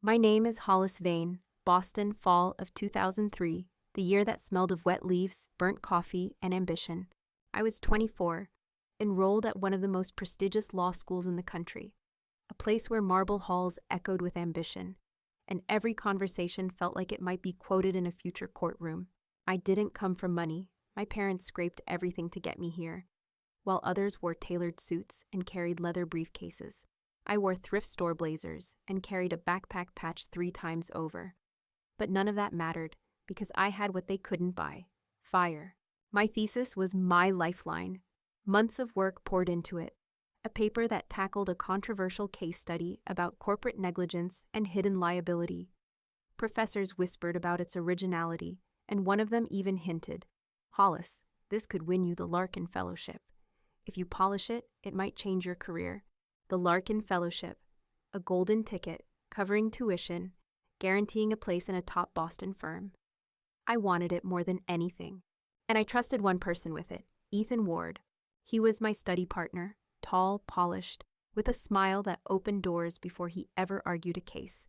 My name is Hollis Vane, Boston, fall of 2003, the year that smelled of wet leaves, burnt coffee, and ambition. I was 24, enrolled at one of the most prestigious law schools in the country, a place where marble halls echoed with ambition, and every conversation felt like it might be quoted in a future courtroom. I didn't come from money. My parents scraped everything to get me here, while others wore tailored suits and carried leather briefcases. I wore thrift store blazers and carried a backpack patched 3 times over. But none of that mattered, because I had what they couldn't buy: fire. My thesis was my lifeline. Months of work poured into it. A paper that tackled a controversial case study about corporate negligence and hidden liability. Professors whispered about its originality, and one of them even hinted, "Hollis, this could win you the Larkin Fellowship. If you polish it, it might change your career." The Larkin Fellowship, a golden ticket covering tuition, guaranteeing a place in a top Boston firm. I wanted it more than anything, and I trusted one person with it, Ethan Ward. He was my study partner, tall, polished, with a smile that opened doors before he ever argued a case.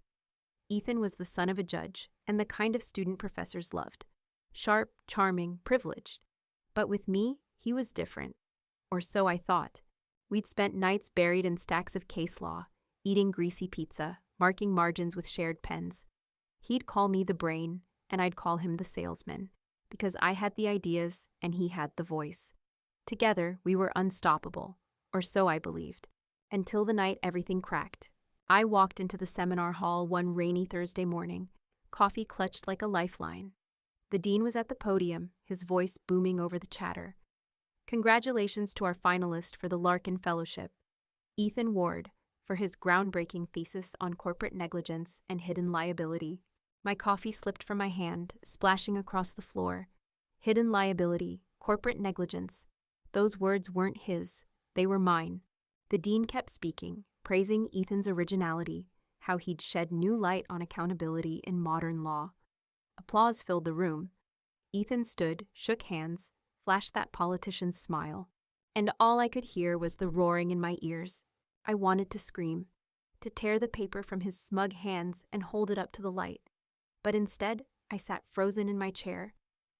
Ethan was the son of a judge, and the kind of student professors loved. Sharp, charming, privileged. But with me, he was different. Or so I thought. We'd spent nights buried in stacks of case law, eating greasy pizza, marking margins with shared pens. He'd call me the brain, and I'd call him the salesman, because I had the ideas and he had the voice. Together, we were unstoppable, or so I believed, until the night everything cracked. I walked into the seminar hall one rainy Thursday morning, coffee clutched like a lifeline. The dean was at the podium, his voice booming over the chatter. "Congratulations to our finalist for the Larkin Fellowship, Ethan Ward, for his groundbreaking thesis on corporate negligence and hidden liability." My coffee slipped from my hand, splashing across the floor. Hidden liability, corporate negligence. Those words weren't his, they were mine. The dean kept speaking, praising Ethan's originality, how he'd shed new light on accountability in modern law. Applause filled the room. Ethan stood, shook hands, flashed that politician's smile, and all I could hear was the roaring in my ears. I wanted to scream, to tear the paper from his smug hands and hold it up to the light. But instead, I sat frozen in my chair,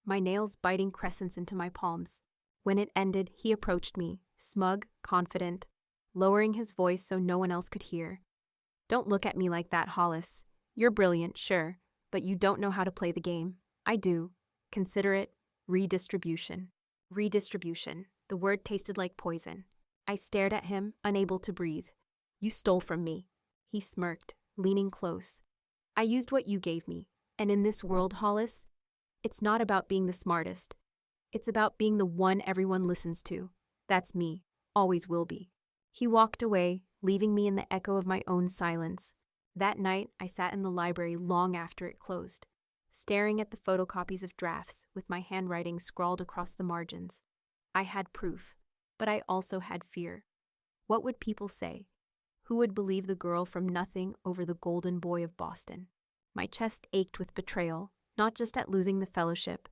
my nails biting crescents into my palms. When it ended, he approached me, smug, confident, lowering his voice so no one else could hear. "Don't look at me like that, Hollis. You're brilliant, sure, but you don't know how to play the game. I do. Consider it redistribution." Redistribution. The word tasted like poison. I stared at him, unable to breathe. "You stole from me." He smirked, leaning close. "I used what you gave me. And in this world, Hollis, it's not about being the smartest. It's about being the one everyone listens to. That's me. Always will be." He walked away, leaving me in the echo of my own silence. That night, I sat in the library long after it closed, staring at the photocopies of drafts with my handwriting scrawled across the margins. I had proof, but I also had fear. What would people say? Who would believe the girl from nothing over the golden boy of Boston? My chest ached with betrayal, not just at losing the fellowship,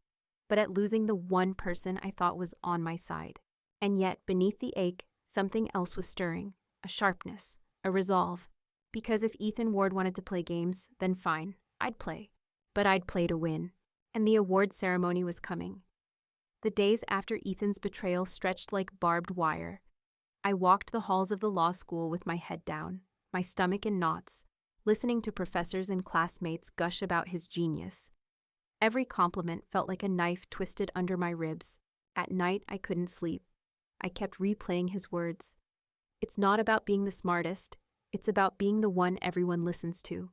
but at losing the one person I thought was on my side. And yet, beneath the ache, something else was stirring, a sharpness, a resolve. Because if Ethan Ward wanted to play games, then fine, I'd play. But I'd play to win, and the award ceremony was coming. The days after Ethan's betrayal stretched like barbed wire. I walked the halls of the law school with my head down, my stomach in knots, listening to professors and classmates gush about his genius. Every compliment felt like a knife twisted under my ribs. At night, I couldn't sleep. I kept replaying his words. "It's not about being the smartest. It's about being the one everyone listens to."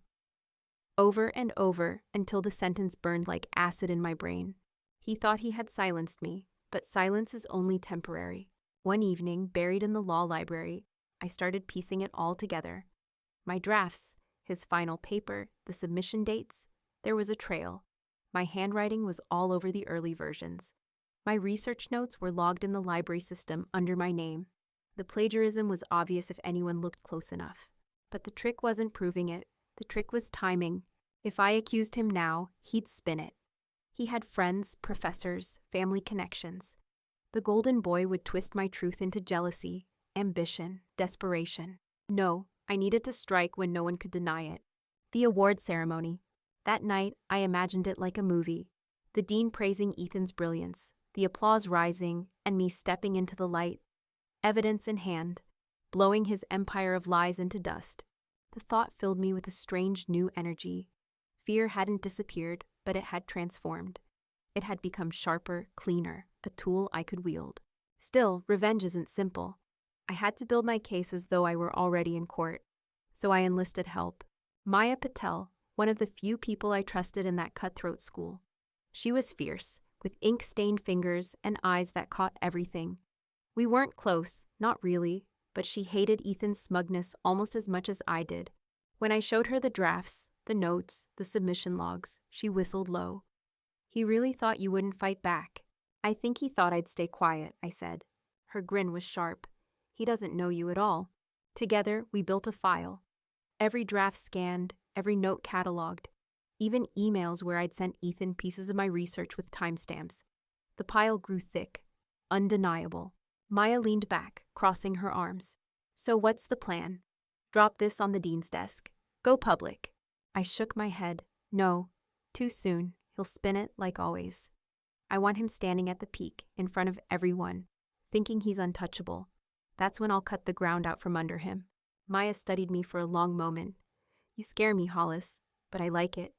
Over and over until the sentence burned like acid in my brain. He thought he had silenced me, but silence is only temporary. One evening, buried in the law library, I started piecing it all together. My drafts, his final paper, the submission dates, there was a trail. My handwriting was all over the early versions. My research notes were logged in the library system under my name. The plagiarism was obvious if anyone looked close enough. But the trick wasn't proving it. The trick was timing. If I accused him now, he'd spin it. He had friends, professors, family connections. The golden boy would twist my truth into jealousy, ambition, desperation. No, I needed to strike when no one could deny it. The award ceremony. That night, I imagined it like a movie. The dean praising Ethan's brilliance, the applause rising, and me stepping into the light, evidence in hand, blowing his empire of lies into dust. The thought filled me with a strange new energy. Fear hadn't disappeared, but it had transformed. It had become sharper, cleaner, a tool I could wield. Still, revenge isn't simple. I had to build my case as though I were already in court. So I enlisted help. Maya Patel, one of the few people I trusted in that cutthroat school. She was fierce, with ink-stained fingers and eyes that caught everything. We weren't close, not really, but she hated Ethan's smugness almost as much as I did. When I showed her the drafts, the notes, the submission logs, she whistled low. He really thought you wouldn't fight back. I think he thought I'd stay quiet, I said. Her grin was sharp. He doesn't know you at all. Together, we built a file. Every draft scanned, every note cataloged, even emails where I'd sent Ethan pieces of my research with timestamps. The pile grew thick, undeniable. Maya leaned back, crossing her arms. So what's the plan? Drop this on the dean's desk. Go public. I shook my head. No, too soon. He'll spin it like always. I want him standing at the peak, in front of everyone, thinking he's untouchable. That's when I'll cut the ground out from under him. Maya studied me for a long moment. You scare me, Hollis, but I like it.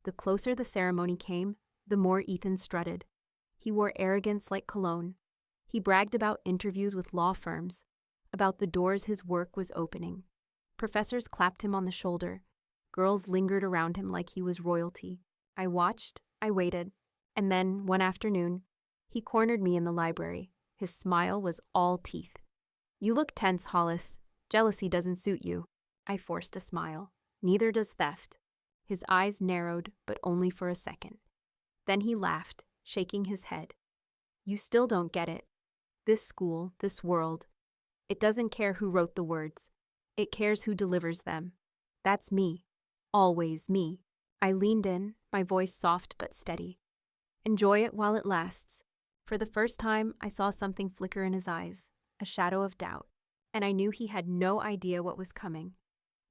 The closer the ceremony came, the more Ethan strutted. He wore arrogance like cologne. He bragged about interviews with law firms, about the doors his work was opening. Professors clapped him on the shoulder. Girls lingered around him like he was royalty. I watched, I waited, and then, one afternoon, he cornered me in the library. His smile was all teeth. You look tense, Hollis. Jealousy doesn't suit you. I forced a smile. Neither does theft. His eyes narrowed, but only for a second. Then he laughed, shaking his head. You still don't get it. This school, this world, it doesn't care who wrote the words. It cares who delivers them. That's me. Always me. I leaned in, my voice soft but steady. Enjoy it while it lasts. For the first time, I saw something flicker in his eyes, a shadow of doubt, and I knew he had no idea what was coming.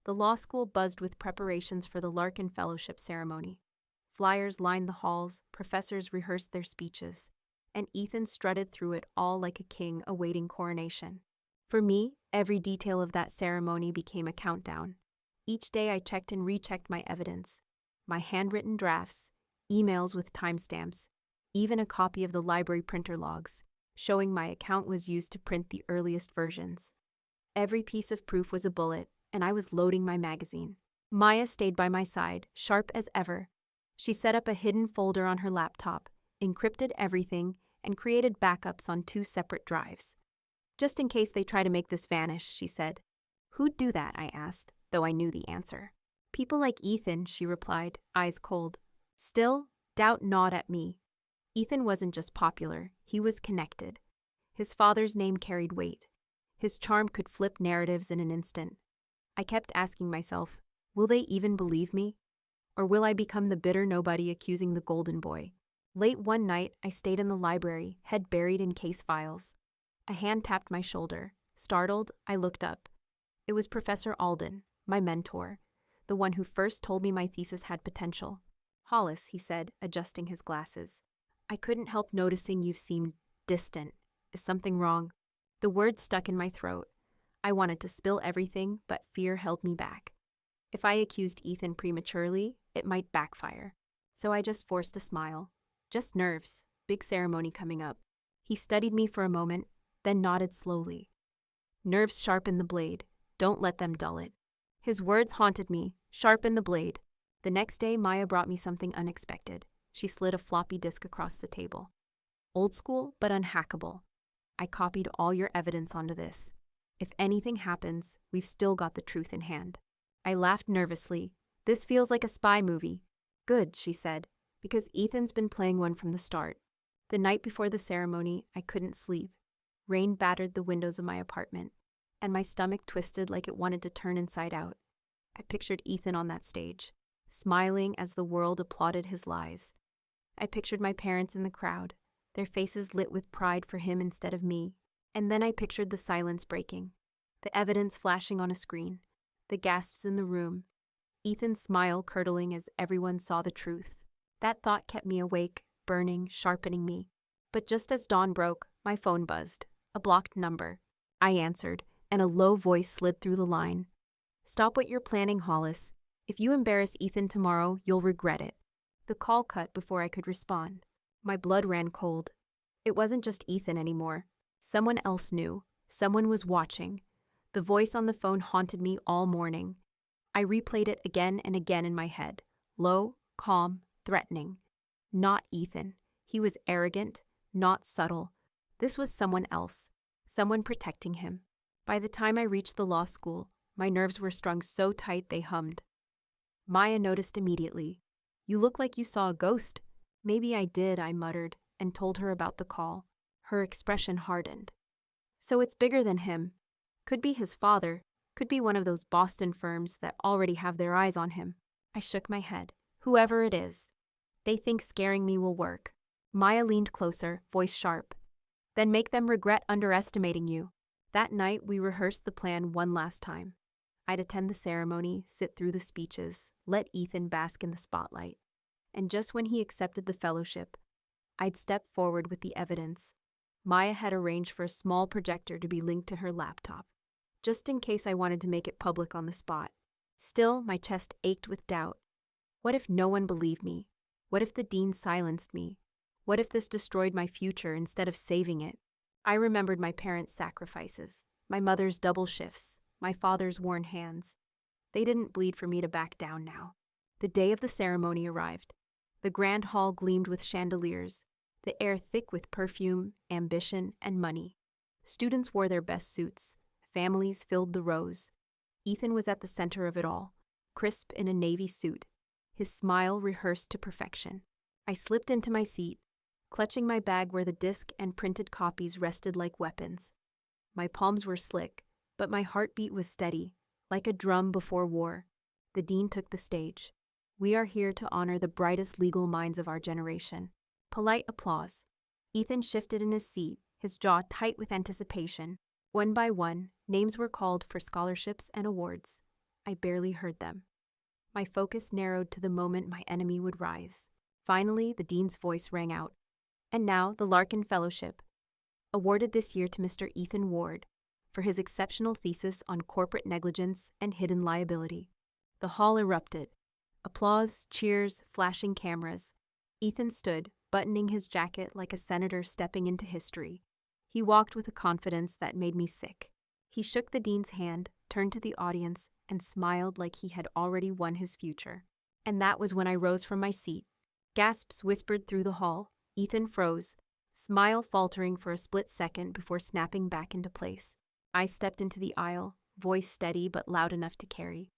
The law school buzzed with preparations for the Larkin Fellowship ceremony. Flyers lined the halls, professors rehearsed their speeches, and Ethan strutted through it all like a king awaiting coronation. For me, every detail of that ceremony became a countdown. Each day I checked and rechecked my evidence, my handwritten drafts, emails with timestamps, even a copy of the library printer logs, showing my account was used to print the earliest versions. Every piece of proof was a bullet, and I was loading my magazine. Maya stayed by my side, sharp as ever. She set up a hidden folder on her laptop, encrypted everything, and created backups on 2 separate drives. Just in case they try to make this vanish, she said. Who'd do that? I asked, though I knew the answer. People like Ethan, she replied, eyes cold. Still, doubt gnawed at me. Ethan wasn't just popular, he was connected. His father's name carried weight. His charm could flip narratives in an instant. I kept asking myself, will they even believe me? Or will I become the bitter nobody accusing the golden boy? Late one night, I stayed in the library, head buried in case files. A hand tapped my shoulder. Startled, I looked up. It was Professor Alden, my mentor, the one who first told me my thesis had potential. Hollis, he said, adjusting his glasses. I couldn't help noticing you've seemed distant. Is something wrong? The words stuck in my throat. I wanted to spill everything, but fear held me back. If I accused Ethan prematurely, it might backfire. So I just forced a smile. Just nerves. Big ceremony coming up. He studied me for a moment, then nodded slowly. Nerves sharpen the blade. Don't let them dull it. His words haunted me. Sharpen the blade. The next day, Maya brought me something unexpected. She slid a floppy disk across the table. Old school, but unhackable. I copied all your evidence onto this. If anything happens, we've still got the truth in hand. I laughed nervously. This feels like a spy movie. Good, she said, because Ethan's been playing one from the start. The night before the ceremony, I couldn't sleep. Rain battered the windows of my apartment, and my stomach twisted like it wanted to turn inside out. I pictured Ethan on that stage, smiling as the world applauded his lies. I pictured my parents in the crowd, their faces lit with pride for him instead of me. And then I pictured the silence breaking, the evidence flashing on a screen, the gasps in the room, Ethan's smile curdling as everyone saw the truth. That thought kept me awake, burning, sharpening me. But just as dawn broke, my phone buzzed. A blocked number. I answered, and a low voice slid through the line. "Stop what you're planning, Hollis. If you embarrass Ethan tomorrow, you'll regret it." The call cut before I could respond. My blood ran cold. It wasn't just Ethan anymore. Someone else knew. Someone was watching. The voice on the phone haunted me all morning. I replayed it again and again in my head. Low, calm, threatening. Not Ethan. He was arrogant, not subtle. This was someone else. Someone protecting him. By the time I reached the law school, my nerves were strung so tight they hummed. Maya noticed immediately. "You look like you saw a ghost." "Maybe I did," I muttered, and told her about the call. Her expression hardened. "So it's bigger than him. Could be his father. Could be one of those Boston firms that already have their eyes on him." I shook my head. "Whoever it is. They think scaring me will work." Maya leaned closer, voice sharp. "Then make them regret underestimating you." That night, we rehearsed the plan one last time. I'd attend the ceremony, sit through the speeches, let Ethan bask in the spotlight. And just when he accepted the fellowship, I'd step forward with the evidence. Maya had arranged for a small projector to be linked to her laptop, just in case I wanted to make it public on the spot. Still, my chest ached with doubt. What if no one believed me? What if the dean silenced me? What if this destroyed my future instead of saving it? I remembered my parents' sacrifices, my mother's double shifts, my father's worn hands. They didn't bleed for me to back down now. The day of the ceremony arrived. The grand hall gleamed with chandeliers, the air thick with perfume, ambition, and money. Students wore their best suits. Families filled the rows. Ethan was at the center of it all, crisp in a navy suit, his smile rehearsed to perfection. I slipped into my seat, clutching my bag where the disc and printed copies rested like weapons. My palms were slick, but my heartbeat was steady, like a drum before war. The dean took the stage. "We are here to honor the brightest legal minds of our generation." Polite applause. Ethan shifted in his seat, his jaw tight with anticipation. One by one, names were called for scholarships and awards. I barely heard them. My focus narrowed to the moment my enemy would rise. Finally, the dean's voice rang out. "And now, the Larkin Fellowship, awarded this year to Mr. Ethan Ward for his exceptional thesis on corporate negligence and hidden liability." The hall erupted. Applause, cheers, flashing cameras. Ethan stood, buttoning his jacket like a senator stepping into history. He walked with a confidence that made me sick. He shook the dean's hand, turned to the audience, and smiled like he had already won his future. And that was when I rose from my seat. Gasps whispered through the hall. Ethan froze, smile faltering for a split second before snapping back into place. I stepped into the aisle, voice steady but loud enough to carry.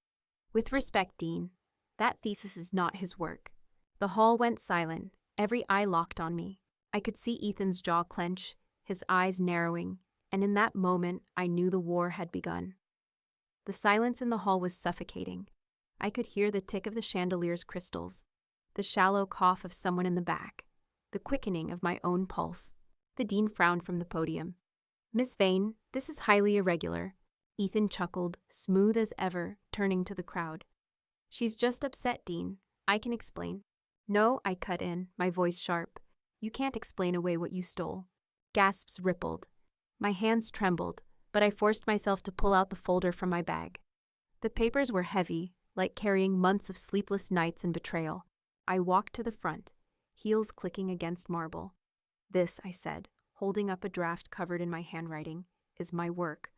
"With respect, Dean, that thesis is not his work." The hall went silent, every eye locked on me. I could see Ethan's jaw clench, his eyes narrowing, and in that moment I knew the war had begun. The silence in the hall was suffocating. I could hear the tick of the chandelier's crystals, the shallow cough of someone in the back, the quickening of my own pulse. The dean frowned from the podium. "Miss Vane, this is highly irregular." Ethan chuckled, smooth as ever, turning to the crowd. "She's just upset, Dean. I can explain." "No," I cut in, my voice sharp. "You can't explain away what you stole." Gasps rippled. My hands trembled, but I forced myself to pull out the folder from my bag. The papers were heavy, like carrying months of sleepless nights and betrayal. I walked to the front, heels clicking against marble. "This," I said, holding up a draft covered in my handwriting, "is my work.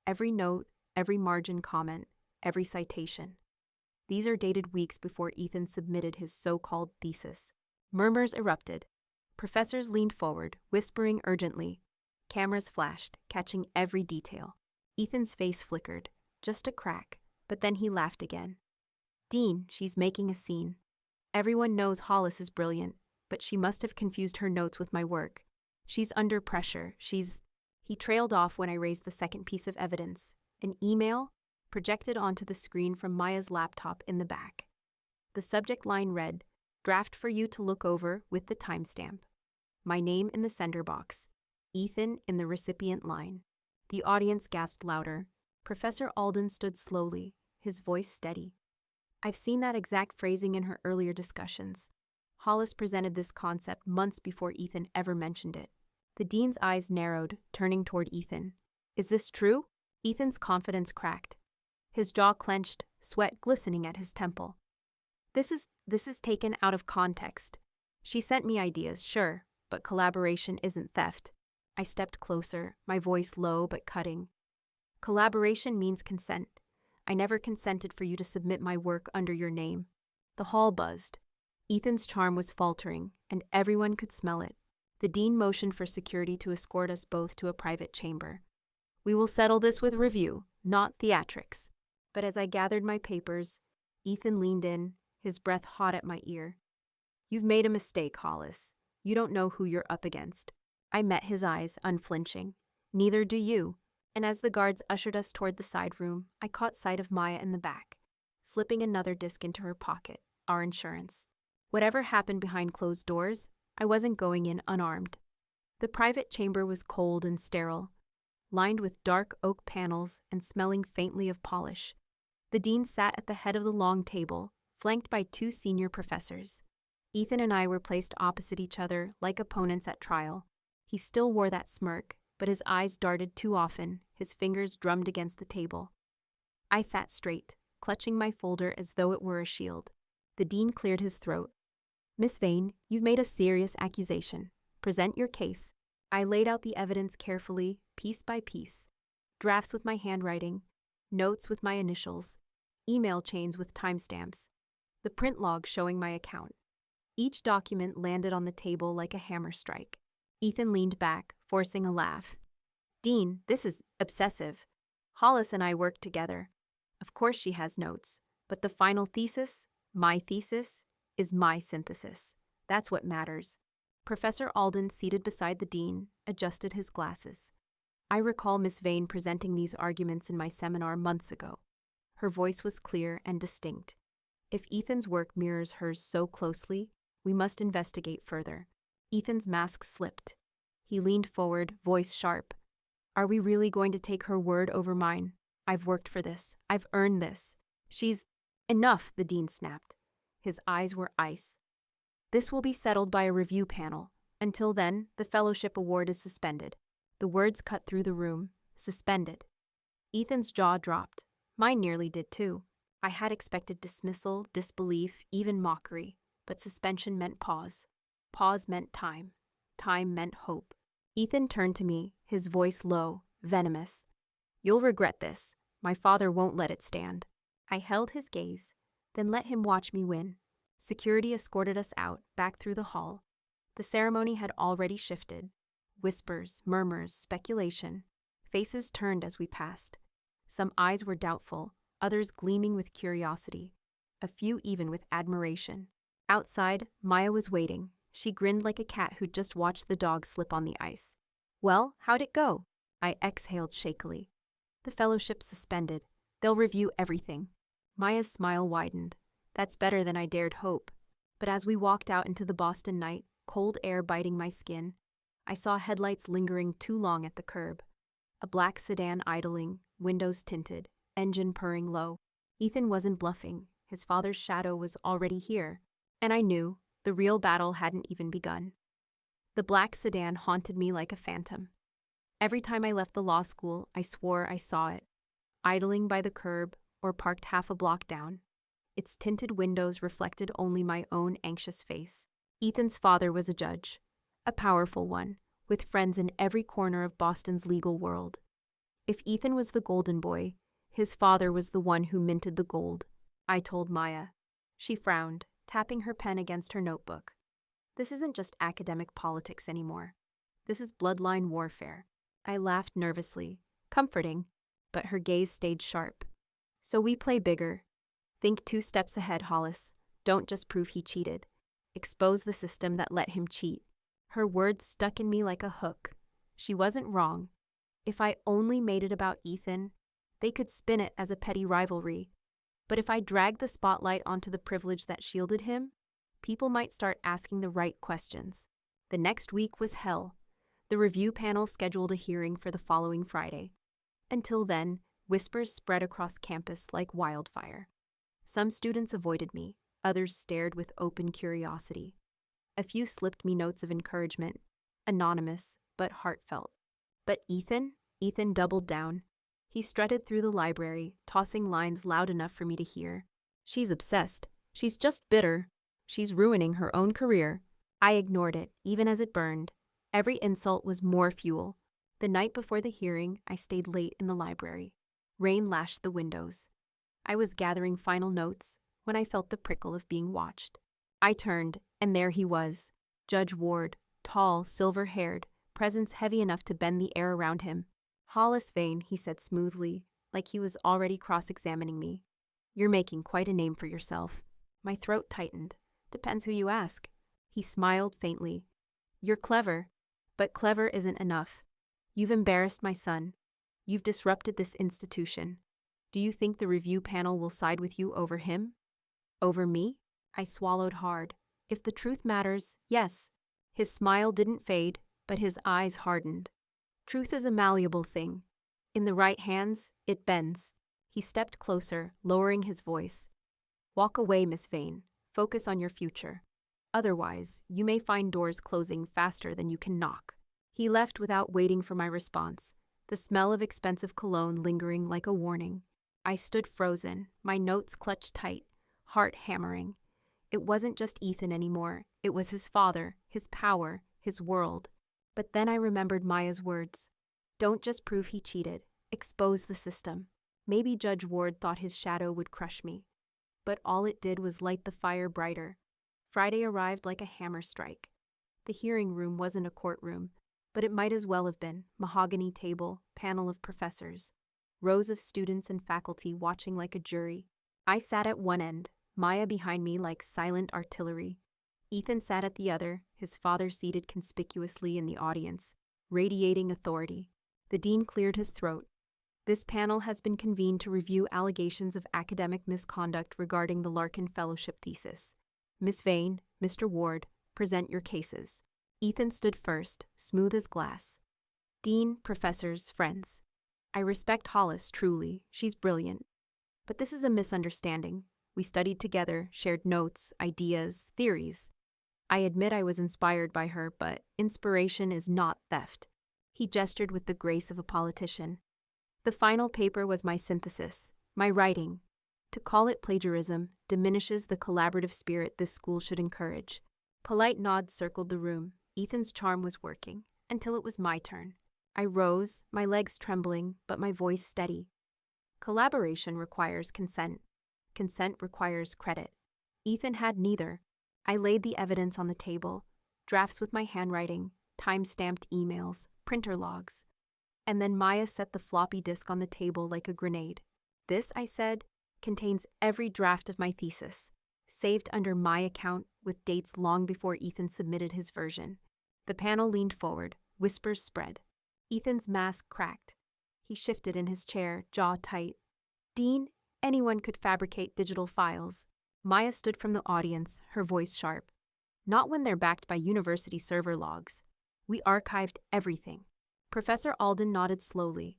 Every note, every margin comment, every citation. These are dated weeks before Ethan submitted his so-called thesis." Murmurs erupted. Professors leaned forward, whispering urgently. Cameras flashed, catching every detail. Ethan's face flickered, just a crack, but then he laughed again. "Dean, she's making a scene. Everyone knows Hollis is brilliant, but she must have confused her notes with my work. She's under pressure, He trailed off when I raised the second piece of evidence, an email projected onto the screen from Maya's laptop in the back. The subject line read, "Draft for you to look over with the timestamp." My name in the sender box, Ethan in the recipient line. The audience gasped louder. Professor Alden stood slowly, his voice steady. I've seen that exact phrasing in her earlier discussions. Hollis presented this concept months before Ethan ever mentioned it. The dean's eyes narrowed, turning toward Ethan. Is this true? Ethan's confidence cracked. His jaw clenched, sweat glistening at his temple. This is taken out of context. She sent me ideas, sure, but collaboration isn't theft. I stepped closer, my voice low but cutting. Collaboration means consent. I never consented for you to submit my work under your name. The hall buzzed. Ethan's charm was faltering, and everyone could smell it. The dean motioned for security to escort us both to a private chamber. We will settle this with review, not theatrics. But as I gathered my papers, Ethan leaned in, his breath hot at my ear. You've made a mistake, Hollis. You don't know who you're up against. I met his eyes, unflinching. Neither do you. And as the guards ushered us toward the side room, I caught sight of Maya in the back, slipping another disc into her pocket, our insurance. Whatever happened behind closed doors, I wasn't going in unarmed. The private chamber was cold and sterile, lined with dark oak panels and smelling faintly of polish. The dean sat at the head of the long table, flanked by two senior professors. Ethan and I were placed opposite each other like opponents at trial. He still wore that smirk, but his eyes darted too often, his fingers drummed against the table. I sat straight, clutching my folder as though it were a shield. The dean cleared his throat. Miss Vane, you've made a serious accusation. Present your case. I laid out the evidence carefully, piece by piece. Drafts with my handwriting, notes with my initials, email chains with timestamps, the print log showing my account. Each document landed on the table like a hammer strike. Ethan leaned back, forcing a laugh. Dean, this is obsessive. Hollis and I worked together. Of course she has notes, but the final thesis, my thesis, is my synthesis. That's what matters. Professor Alden, seated beside the dean, adjusted his glasses. I recall Miss Vane presenting these arguments in my seminar months ago. Her voice was clear and distinct. If Ethan's work mirrors hers so closely, we must investigate further. Ethan's mask slipped. He leaned forward, voice sharp. Are we really going to take her word over mine? I've worked for this. I've earned this. She's... Enough, the dean snapped. His eyes were ice. This will be settled by a review panel. Until then, the fellowship award is suspended. The words cut through the room. Suspended. Ethan's jaw dropped. Mine nearly did too. I had expected dismissal, disbelief, even mockery. But suspension meant pause. Pause meant time. Time meant hope. Ethan turned to me, his voice low, venomous. You'll regret this. My father won't let it stand. I held his gaze, then let him watch me win. Security escorted us out, back through the hall. The ceremony had already shifted. Whispers, murmurs, speculation. Faces turned as we passed. Some eyes were doubtful, others gleaming with curiosity, a few even with admiration. Outside, Maya was waiting. She grinned like a cat who'd just watched the dog slip on the ice. Well, how'd it go? I exhaled shakily. The fellowship suspended. They'll review everything. Maya's smile widened. That's better than I dared hope. But as we walked out into the Boston night, cold air biting my skin, I saw headlights lingering too long at the curb. A black sedan idling, windows tinted, engine purring low. Ethan wasn't bluffing. His father's shadow was already here. And I knew the real battle hadn't even begun. The black sedan haunted me like a phantom. Every time I left the law school, I swore I saw it, idling by the curb or parked half a block down. Its tinted windows reflected only my own anxious face. Ethan's father was a judge, a powerful one, with friends in every corner of Boston's legal world. If Ethan was the golden boy, his father was the one who minted the gold. I told Maya. She frowned, tapping her pen against her notebook. This isn't just academic politics anymore. This is bloodline warfare. I laughed nervously, comforting, but her gaze stayed sharp. So we play bigger. Think 2 steps ahead, Hollis. Don't just prove he cheated. Expose the system that let him cheat. Her words stuck in me like a hook. She wasn't wrong. If I only made it about Ethan, they could spin it as a petty rivalry. But if I dragged the spotlight onto the privilege that shielded him, people might start asking the right questions. The next week was hell. The review panel scheduled a hearing for the following Friday. Until then, whispers spread across campus like wildfire. Some students avoided me, others stared with open curiosity. A few slipped me notes of encouragement, anonymous but heartfelt. But Ethan doubled down. He strutted through the library, tossing lines loud enough for me to hear. She's obsessed. She's just bitter. She's ruining her own career. I ignored it, even as it burned. Every insult was more fuel. The night before the hearing, I stayed late in the library. Rain lashed the windows. I was gathering final notes when I felt the prickle of being watched. I turned, and there he was, Judge Ward, tall, silver-haired, presence heavy enough to bend the air around him. Hollis Vane, he said smoothly, like he was already cross-examining me. You're making quite a name for yourself. My throat tightened. Depends who you ask. He smiled faintly. You're clever, but clever isn't enough. You've embarrassed my son. You've disrupted this institution. Do you think the review panel will side with you over him? Over me? I swallowed hard. If the truth matters, yes. His smile didn't fade, but his eyes hardened. Truth is a malleable thing. In the right hands, it bends. He stepped closer, lowering his voice. Walk away, Miss Vane. Focus on your future. Otherwise, you may find doors closing faster than you can knock. He left without waiting for my response, the smell of expensive cologne lingering like a warning. I stood frozen, my notes clutched tight, heart hammering. It wasn't just Ethan anymore. It was his father, his power, his world. But then I remembered Maya's words. Don't just prove he cheated. Expose the system. Maybe Judge Ward thought his shadow would crush me. But all it did was light the fire brighter. Friday arrived like a hammer strike. The hearing room wasn't a courtroom, but it might as well have been. Mahogany table, panel of professors, rows of students and faculty watching like a jury. I sat at one end, Maya behind me like silent artillery. Ethan sat at the other, his father seated conspicuously in the audience, radiating authority. The dean cleared his throat. This panel has been convened to review allegations of academic misconduct regarding the Larkin Fellowship thesis. Miss Vane, Mr. Ward, present your cases. Ethan stood first, smooth as glass. Dean, professors, friends. I respect Hollis, truly. She's brilliant. But this is a misunderstanding. We studied together, shared notes, ideas, theories. I admit I was inspired by her, but inspiration is not theft. He gestured with the grace of a politician. The final paper was my synthesis, my writing. To call it plagiarism diminishes the collaborative spirit this school should encourage. Polite nods circled the room. Ethan's charm was working, until it was my turn. I rose, my legs trembling, but my voice steady. Collaboration requires consent. Consent requires credit. Ethan had neither. I laid the evidence on the table, drafts with my handwriting, time-stamped emails, printer logs. And then Maya set the floppy disk on the table like a grenade. This, I said, contains every draft of my thesis, saved under my account with dates long before Ethan submitted his version. The panel leaned forward, whispers spread. Ethan's mask cracked. He shifted in his chair, jaw tight. Dean, anyone could fabricate digital files. Maya stood from the audience, her voice sharp. Not when they're backed by university server logs. We archived everything. Professor Alden nodded slowly.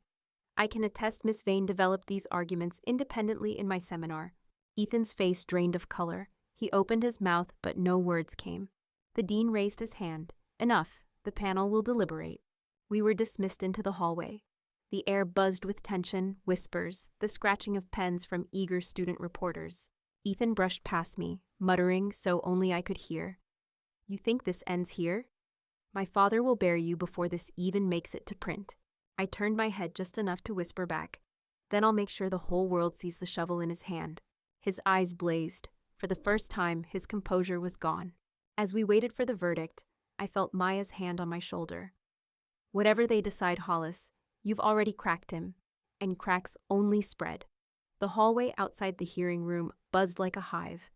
I can attest Miss Vane developed these arguments independently in my seminar. Ethan's face drained of color. He opened his mouth, but no words came. The dean raised his hand. Enough. The panel will deliberate. We were dismissed into the hallway. The air buzzed with tension, whispers, the scratching of pens from eager student reporters. Ethan brushed past me, muttering so only I could hear. You think this ends here? My father will bury you before this even makes it to print. I turned my head just enough to whisper back. Then I'll make sure the whole world sees the shovel in his hand. His eyes blazed. For the first time, his composure was gone. As we waited for the verdict, I felt Maya's hand on my shoulder. Whatever they decide, Hollis, you've already cracked him, and cracks only spread. The hallway outside the hearing room buzzed like a hive.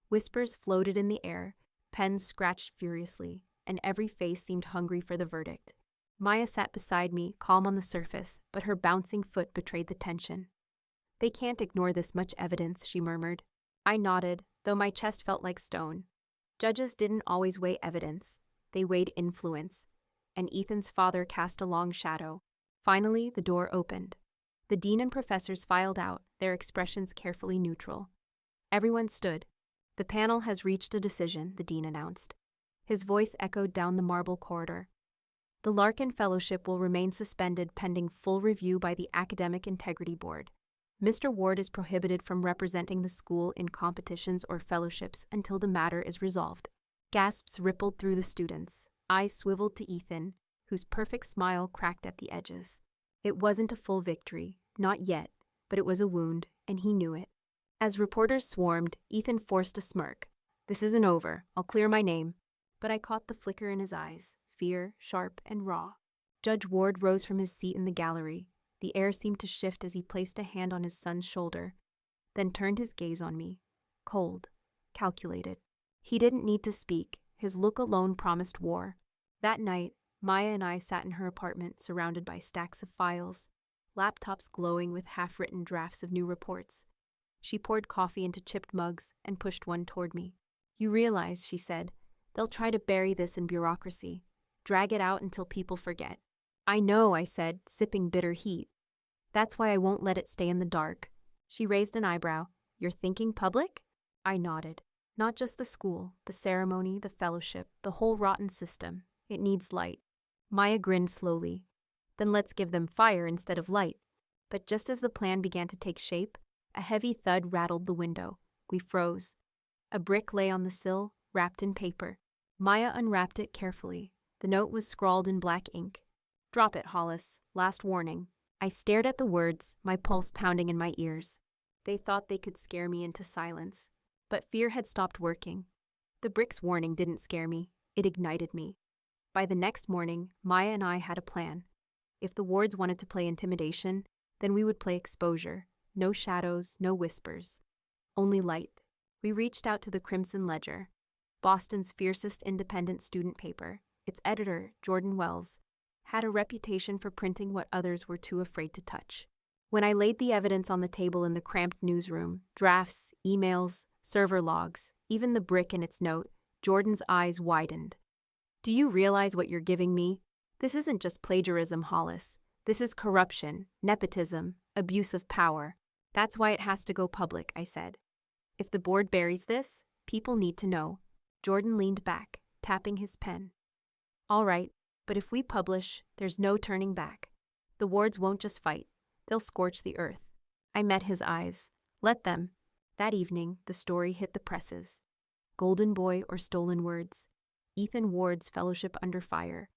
Whispers floated in the air, pens scratched furiously, and every face seemed hungry for the verdict. Maya sat beside me, calm on the surface, but her bouncing foot betrayed the tension. They can't ignore this much evidence, she murmured. I nodded, though my chest felt like stone. Judges didn't always weigh evidence. They weighed influence, and Ethan's father cast a long shadow. Finally, the door opened. The dean and professors filed out, their expressions carefully neutral. Everyone stood. The panel has reached a decision, the dean announced. His voice echoed down the marble corridor. The Larkin Fellowship will remain suspended pending full review by the Academic Integrity Board. Mr. Ward is prohibited from representing the school in competitions or fellowships until the matter is resolved. Gasps rippled through the students. Eyes swiveled to Ethan, whose perfect smile cracked at the edges. It wasn't a full victory, not yet, but it was a wound, and he knew it. As reporters swarmed, Ethan forced a smirk. "This isn't over. I'll clear my name." But I caught the flicker in his eyes, fear, sharp and raw. Judge Ward rose from his seat in the gallery. The air seemed to shift as he placed a hand on his son's shoulder, then turned his gaze on me. Cold, calculated. He didn't need to speak. His look alone promised war. That night, Maya and I sat in her apartment surrounded by stacks of files, laptops glowing with half-written drafts of new reports. She poured coffee into chipped mugs and pushed one toward me. "You realize," she said, "they'll try to bury this in bureaucracy, drag it out until people forget." "I know," I said, sipping bitter heat. "That's why I won't let it stay in the dark." She raised an eyebrow. "You're thinking public?" I nodded. "Not just the school, the ceremony, the fellowship, the whole rotten system. It needs light." Maya grinned slowly. "Then let's give them fire instead of light." But just as the plan began to take shape, a heavy thud rattled the window. We froze. A brick lay on the sill, wrapped in paper. Maya unwrapped it carefully. The note was scrawled in black ink. "Drop it, Hollis. Last warning." I stared at the words, my pulse pounding in my ears. They thought they could scare me into silence. But fear had stopped working. The brick's warning didn't scare me. It ignited me. By the next morning, Maya and I had a plan. If the wards wanted to play intimidation, then we would play exposure. No shadows, no whispers. Only light. We reached out to the Crimson Ledger, Boston's fiercest independent student paper. Its editor, Jordan Wells, had a reputation for printing what others were too afraid to touch. When I laid the evidence on the table in the cramped newsroom, drafts, emails, server logs, even the brick in its note, Jordan's eyes widened. "Do you realize what you're giving me? This isn't just plagiarism, Hollis. This is corruption, nepotism, abuse of power. That's why it has to go public," I said. "If the board buries this, people need to know." Jordan leaned back, tapping his pen. "All right, but if we publish, there's no turning back. The wards won't just fight. They'll scorch the earth." I met his eyes. "Let them." That evening, the story hit the presses. Golden Boy or Stolen Words. Ethan Ward's Fellowship Under Fire.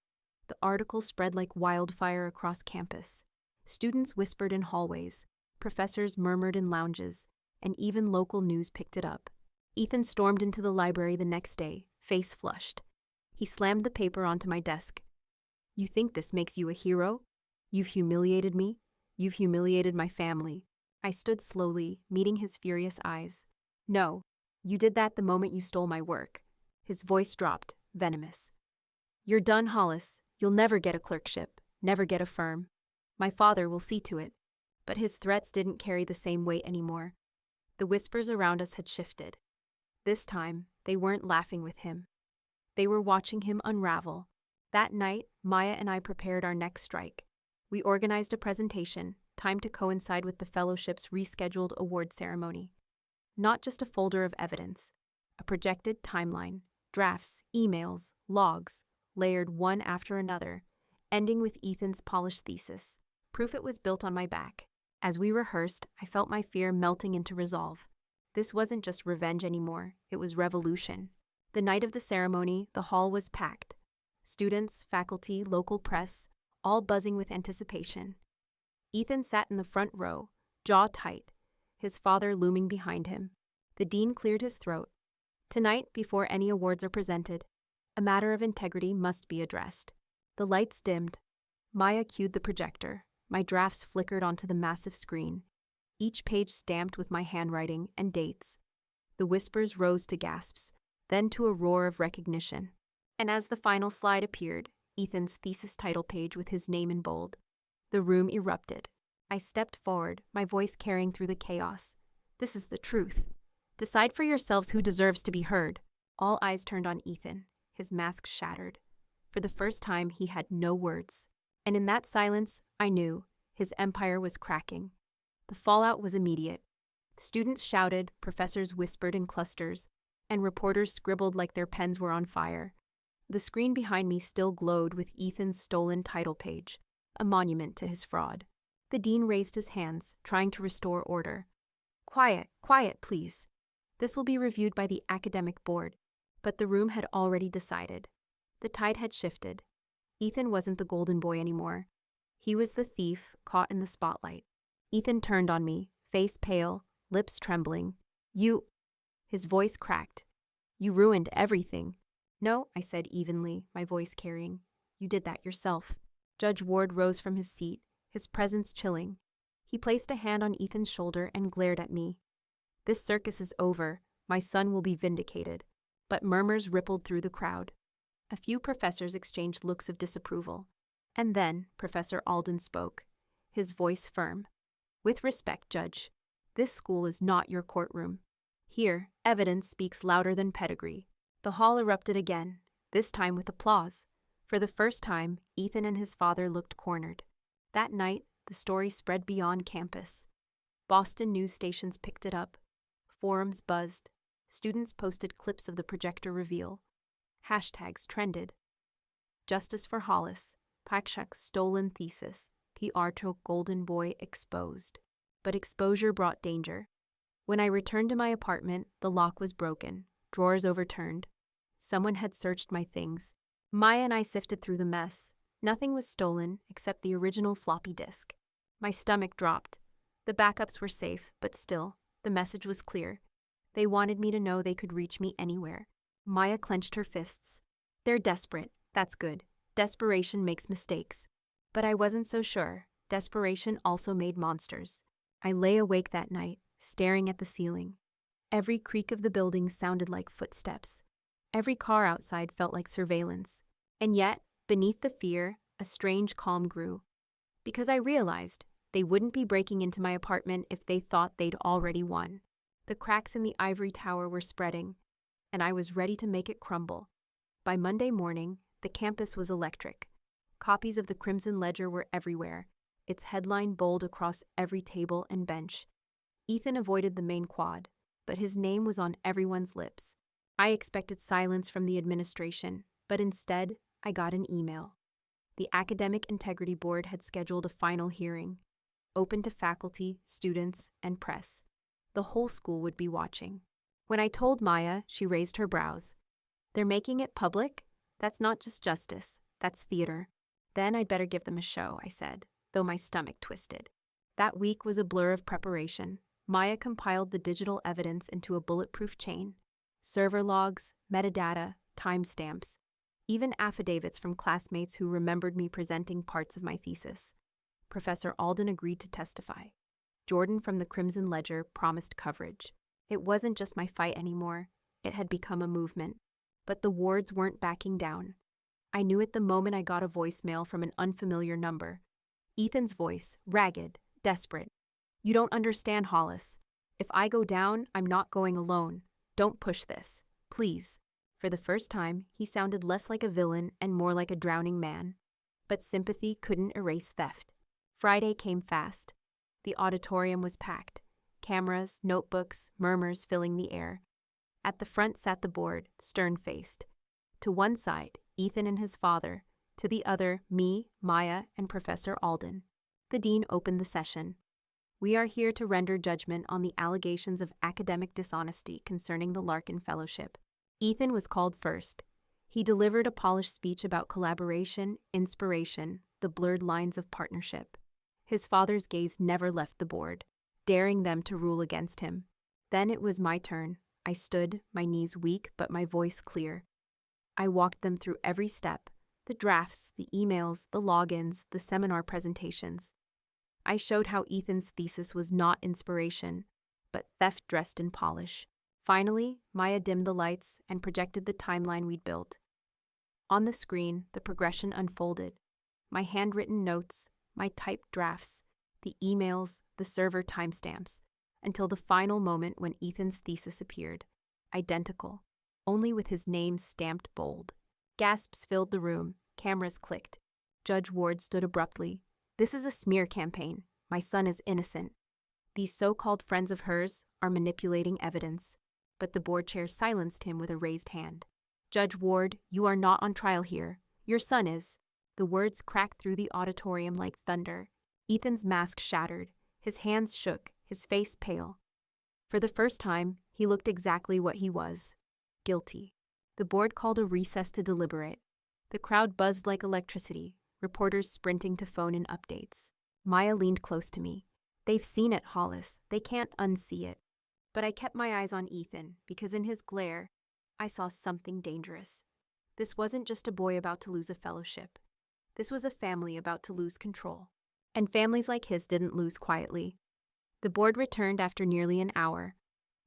The article spread like wildfire across campus. Students whispered in hallways. Professors murmured in lounges. And even local news picked it up. Ethan stormed into the library the next day, face flushed. He slammed the paper onto my desk. "You think this makes you a hero? You've humiliated me. You've humiliated my family." I stood slowly, meeting his furious eyes. "No, you did that the moment you stole my work." His voice dropped, venomous. "You're done, Hollis. You'll never get a clerkship, never get a firm. My father will see to it." But his threats didn't carry the same weight anymore. The whispers around us had shifted. This time, they weren't laughing with him. They were watching him unravel. That night, Maya and I prepared our next strike. We organized a presentation, timed to coincide with the fellowship's rescheduled award ceremony. Not just a folder of evidence, a projected timeline, drafts, emails, logs, layered one after another, ending with Ethan's polished thesis, proof it was built on my back. As we rehearsed, I felt my fear melting into resolve. This wasn't just revenge anymore, it was revolution. The night of the ceremony, the hall was packed. Students, faculty, local press, all buzzing with anticipation. Ethan sat in the front row, jaw tight, his father looming behind him. The dean cleared his throat. "Tonight, before any awards are presented, a matter of integrity must be addressed." The lights dimmed. Maya cued the projector. My drafts flickered onto the massive screen, each page stamped with my handwriting and dates. The whispers rose to gasps, then to a roar of recognition. And as the final slide appeared, Ethan's thesis title page with his name in bold, the room erupted. I stepped forward, my voice carrying through the chaos. "This is the truth. Decide for yourselves who deserves to be heard." All eyes turned on Ethan, his mask shattered. For the first time, he had no words. And in that silence, I knew his empire was cracking. The fallout was immediate. Students shouted, professors whispered in clusters, and reporters scribbled like their pens were on fire. The screen behind me still glowed with Ethan's stolen title page, a monument to his fraud. The dean raised his hands, trying to restore order. Quiet, quiet, please. This will be reviewed by the academic board. But the room had already decided. The tide had shifted. Ethan wasn't the golden boy anymore. He was the thief caught in the spotlight. Ethan turned on me, face pale, lips trembling. You... His voice cracked. You ruined everything. No, I said evenly, my voice carrying. You did that yourself. Judge Ward rose from his seat, his presence chilling. He placed a hand on Ethan's shoulder and glared at me. This circus is over. My son will be vindicated. But murmurs rippled through the crowd. A few professors exchanged looks of disapproval. And then Professor Alden spoke, his voice firm. With respect, Judge, this school is not your courtroom. Here, evidence speaks louder than pedigree. The hall erupted again, this time with applause. For the first time, Ethan and his father looked cornered. That night, the story spread beyond campus. Boston news stations picked it up. Forums buzzed. Students posted clips of the projector reveal. Hashtags trended. Justice for Hollis. Pakshak's stolen thesis. Pietro Golden Boy exposed. But exposure brought danger. When I returned to my apartment, the lock was broken, drawers overturned. Someone had searched my things. Maya and I sifted through the mess. Nothing was stolen except the original floppy disk. My stomach dropped. The backups were safe, but still, the message was clear. They wanted me to know they could reach me anywhere. Maya clenched her fists. They're desperate. That's good. Desperation makes mistakes. But I wasn't so sure. Desperation also made monsters. I lay awake that night, staring at the ceiling. Every creak of the building sounded like footsteps. Every car outside felt like surveillance. And yet, beneath the fear, a strange calm grew. Because I realized they wouldn't be breaking into my apartment if they thought they'd already won. The cracks in the ivory tower were spreading, and I was ready to make it crumble. By Monday morning, the campus was electric. Copies of the Crimson Ledger were everywhere, its headline bold across every table and bench. Ethan avoided the main quad, but his name was on everyone's lips. I expected silence from the administration, but instead, I got an email. The Academic Integrity Board had scheduled a final hearing, open to faculty, students, and press. The whole school would be watching. When I told Maya, she raised her brows. They're making it public? That's not just justice, that's theater. Then I'd better give them a show, I said, though my stomach twisted. That week was a blur of preparation. Maya compiled the digital evidence into a bulletproof chain. Server logs, metadata, timestamps, even affidavits from classmates who remembered me presenting parts of my thesis. Professor Alden agreed to testify. Jordan from the Crimson Ledger promised coverage. It wasn't just my fight anymore. It had become a movement. But the wards weren't backing down. I knew it the moment I got a voicemail from an unfamiliar number. Ethan's voice, ragged, desperate. You don't understand, Hollis. If I go down, I'm not going alone. Don't push this. Please. For the first time, he sounded less like a villain and more like a drowning man. But sympathy couldn't erase theft. Friday came fast. The auditorium was packed. Cameras, notebooks, murmurs filling the air. At the front sat the board, stern-faced. To one side, Ethan and his father. To the other, me, Maya, and Professor Alden. The dean opened the session. We are here to render judgment on the allegations of academic dishonesty concerning the Larkin Fellowship. Ethan was called first. He delivered a polished speech about collaboration, inspiration, the blurred lines of partnership. His father's gaze never left the board, daring them to rule against him. Then it was my turn. I stood, my knees weak but my voice clear. I walked them through every step, the drafts, the emails, the logins, the seminar presentations. I showed how Ethan's thesis was not inspiration, but theft dressed in polish. Finally, Maya dimmed the lights and projected the timeline we'd built. On the screen, the progression unfolded. My handwritten notes, my typed drafts, the emails, the server timestamps, until the final moment when Ethan's thesis appeared. Identical, only with his name stamped bold. Gasps filled the room. Cameras clicked. Judge Ward stood abruptly. This is a smear campaign. My son is innocent. These so-called friends of hers are manipulating evidence, but the board chair silenced him with a raised hand. Judge Ward, you are not on trial here. Your son is. The words cracked through the auditorium like thunder. Ethan's mask shattered. His hands shook, his face pale. For the first time, he looked exactly what he was. Guilty. The board called a recess to deliberate. The crowd buzzed like electricity, reporters sprinting to phone in updates. Maya leaned close to me. They've seen it, Hollis. They can't unsee it. But I kept my eyes on Ethan because in his glare, I saw something dangerous. This wasn't just a boy about to lose a fellowship. This was a family about to lose control. And families like his didn't lose quietly. The board returned after nearly an hour.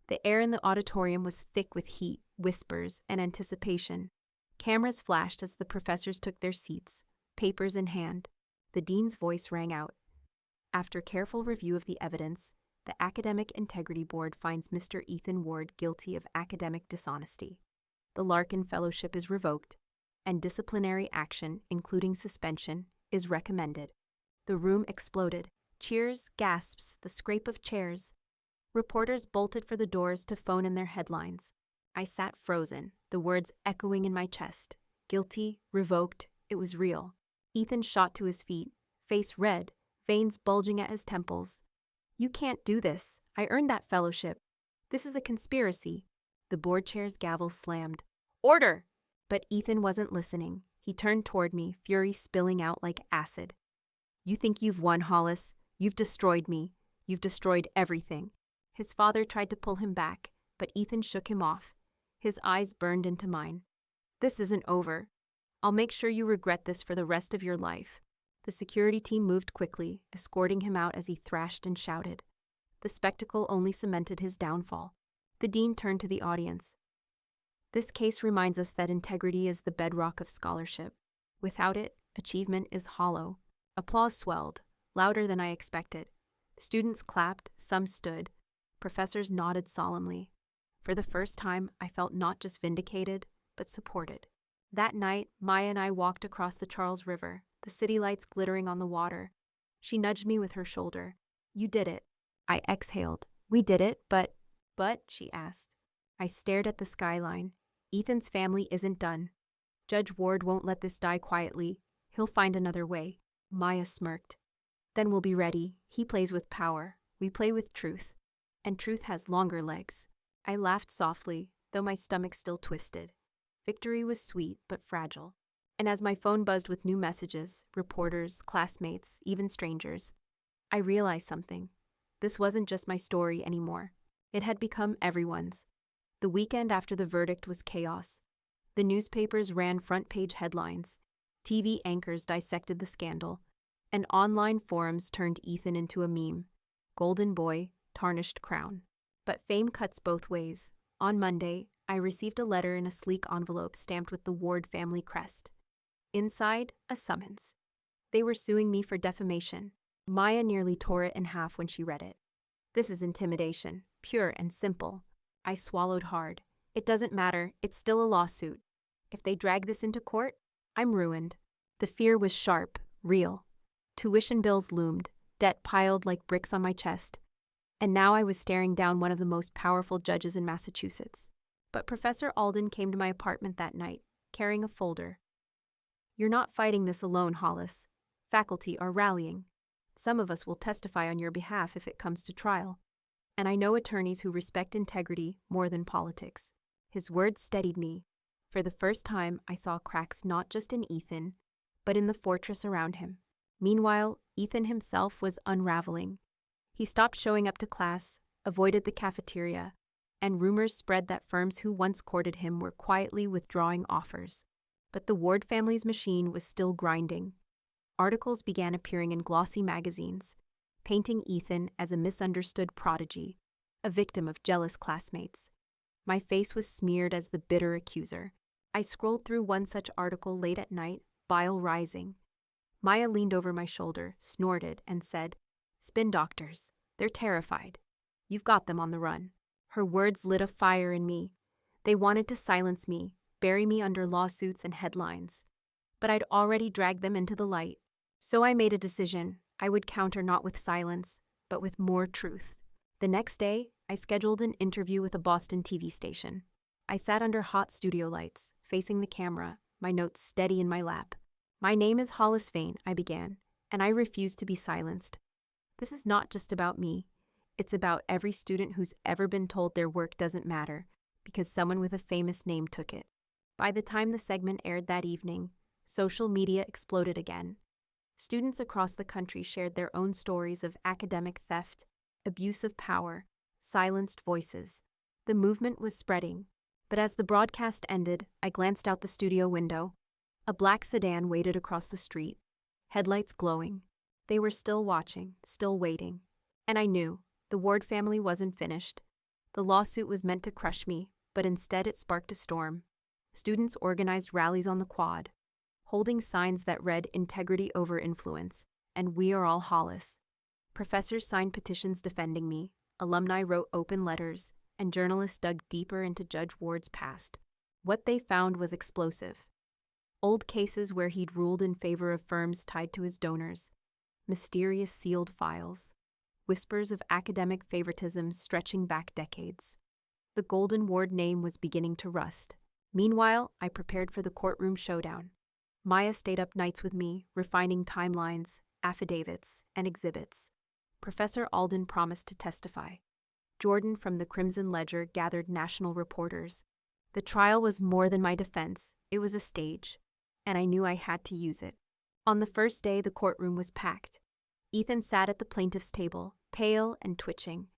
The air in the auditorium was thick with heat, whispers, and anticipation. Cameras flashed as the professors took their seats, papers in hand. The dean's voice rang out. After careful review of the evidence, the Academic Integrity Board finds Mr. Ethan Ward guilty of academic dishonesty. The Larkin Fellowship is revoked, and disciplinary action, including suspension, is recommended. The room exploded. Cheers, gasps, the scrape of chairs. Reporters bolted for the doors to phone in their headlines. I sat frozen, the words echoing in my chest. Guilty, revoked, it was real. Ethan shot to his feet, face red, veins bulging at his temples. You can't do this. I earned that fellowship. This is a conspiracy. The board chair's gavel slammed. Order! But Ethan wasn't listening. He turned toward me, fury spilling out like acid. You think you've won, Hollis? You've destroyed me. You've destroyed everything. His father tried to pull him back, but Ethan shook him off. His eyes burned into mine. This isn't over. I'll make sure you regret this for the rest of your life. The security team moved quickly, escorting him out as he thrashed and shouted. The spectacle only cemented his downfall. The dean turned to the audience. This case reminds us that integrity is the bedrock of scholarship. Without it, achievement is hollow. Applause swelled, louder than I expected. Students clapped, some stood. Professors nodded solemnly. For the first time, I felt not just vindicated, but supported. That night, Maya and I walked across the Charles River, the city lights glittering on the water. She nudged me with her shoulder. You did it. I exhaled. We did it, but, she asked. I stared at the skyline. Ethan's family isn't done. Judge Ward won't let this die quietly. He'll find another way. Maya smirked. Then we'll be ready. He plays with power. We play with truth. And truth has longer legs. I laughed softly, though my stomach still twisted. Victory was sweet, but fragile. And as my phone buzzed with new messages, reporters, classmates, even strangers, I realized something. This wasn't just my story anymore. It had become everyone's. The weekend after the verdict was chaos. The newspapers ran front-page headlines. TV anchors dissected the scandal. And online forums turned Ethan into a meme. Golden boy, tarnished crown. But fame cuts both ways. On Monday, I received a letter in a sleek envelope stamped with the Ward family crest. Inside, a summons. They were suing me for defamation. Maya nearly tore it in half when she read it. This is intimidation, pure and simple. I swallowed hard. It doesn't matter, it's still a lawsuit. If they drag this into court, I'm ruined. The fear was sharp, real. Tuition bills loomed, debt piled like bricks on my chest. And now I was staring down one of the most powerful judges in Massachusetts. But Professor Alden came to my apartment that night, carrying a folder. You're not fighting this alone, Hollis. Faculty are rallying. Some of us will testify on your behalf if it comes to trial. And I know attorneys who respect integrity more than politics. His words steadied me. For the first time, I saw cracks not just in Ethan, but in the fortress around him. Meanwhile, Ethan himself was unraveling. He stopped showing up to class, avoided the cafeteria, and rumors spread that firms who once courted him were quietly withdrawing offers. But the Ward family's machine was still grinding. Articles began appearing in glossy magazines, painting Ethan as a misunderstood prodigy, a victim of jealous classmates. My face was smeared as the bitter accuser. I scrolled through one such article late at night, bile rising. Maya leaned over my shoulder, snorted, and said, "Spin doctors. They're terrified. You've got them on the run." Her words lit a fire in me. They wanted to silence me, bury me under lawsuits and headlines. But I'd already dragged them into the light. So I made a decision. I would counter not with silence, but with more truth. The next day, I scheduled an interview with a Boston TV station. I sat under hot studio lights, facing the camera, my notes steady in my lap. "My name is Hollis Vane," I began, "and I refuse to be silenced. This is not just about me. It's about every student who's ever been told their work doesn't matter because someone with a famous name took it." By the time the segment aired that evening, social media exploded again. Students across the country shared their own stories of academic theft, abuse of power, silenced voices. The movement was spreading. But as the broadcast ended, I glanced out the studio window. A black sedan waited across the street, headlights glowing. They were still watching, still waiting. And I knew the Ward family wasn't finished. The lawsuit was meant to crush me, but instead it sparked a storm. Students organized rallies on the quad, holding signs that read "Integrity over influence" and "We are all Hollis." Professors signed petitions defending me, alumni wrote open letters, and journalists dug deeper into Judge Ward's past. What they found was explosive. Old cases where he'd ruled in favor of firms tied to his donors, mysterious sealed files, whispers of academic favoritism stretching back decades. The Golden Ward name was beginning to rust. Meanwhile, I prepared for the courtroom showdown. Maya stayed up nights with me, refining timelines, affidavits, and exhibits. Professor Alden promised to testify. Jordan from the Crimson Ledger gathered national reporters. The trial was more than my defense. It was a stage, and I knew I had to use it. On the first day, the courtroom was packed. Ethan sat at the plaintiff's table, pale and twitching.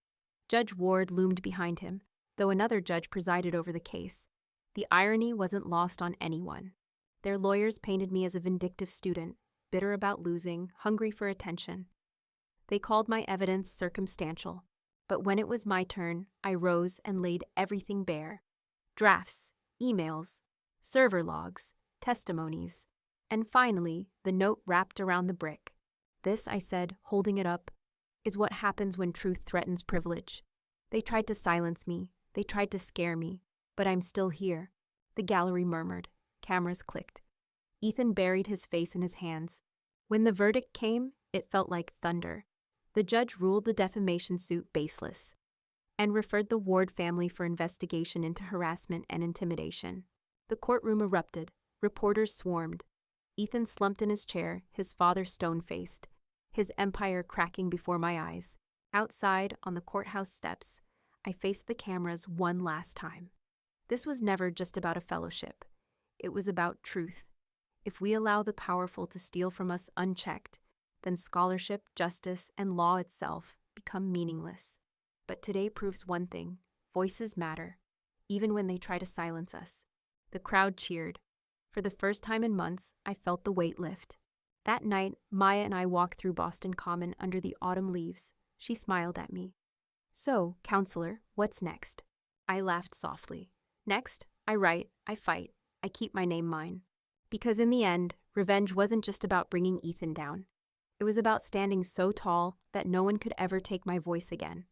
Judge Ward loomed behind him, though another judge presided over the case. The irony wasn't lost on anyone. Their lawyers painted me as a vindictive student, bitter about losing, hungry for attention. They called my evidence circumstantial. But when it was my turn, I rose and laid everything bare. Drafts, emails, server logs, testimonies, and finally, the note wrapped around the brick. "This," I said, holding it up, "is what happens when truth threatens privilege. They tried to silence me, they tried to scare me, but I'm still here." The gallery murmured. Cameras clicked. Ethan buried his face in his hands. When the verdict came, it felt like thunder. The judge ruled the defamation suit baseless and referred the Ward family for investigation into harassment and intimidation. The courtroom erupted. Reporters swarmed. Ethan slumped in his chair, his father stone-faced, his empire cracking before my eyes. Outside, on the courthouse steps, I faced the cameras one last time. This was never just about a fellowship. It was about truth. If we allow the powerful to steal from us unchecked, then scholarship, justice, and law itself become meaningless. But today proves one thing: voices matter, even when they try to silence us. The crowd cheered. For the first time in months, I felt the weight lift. That night, Maya and I walked through Boston Common under the autumn leaves. She smiled at me. "So, counselor, what's next?" I laughed softly. "Next, I write, I fight, I keep my name mine." Because in the end, revenge wasn't just about bringing Ethan down. It was about standing so tall that no one could ever take my voice again.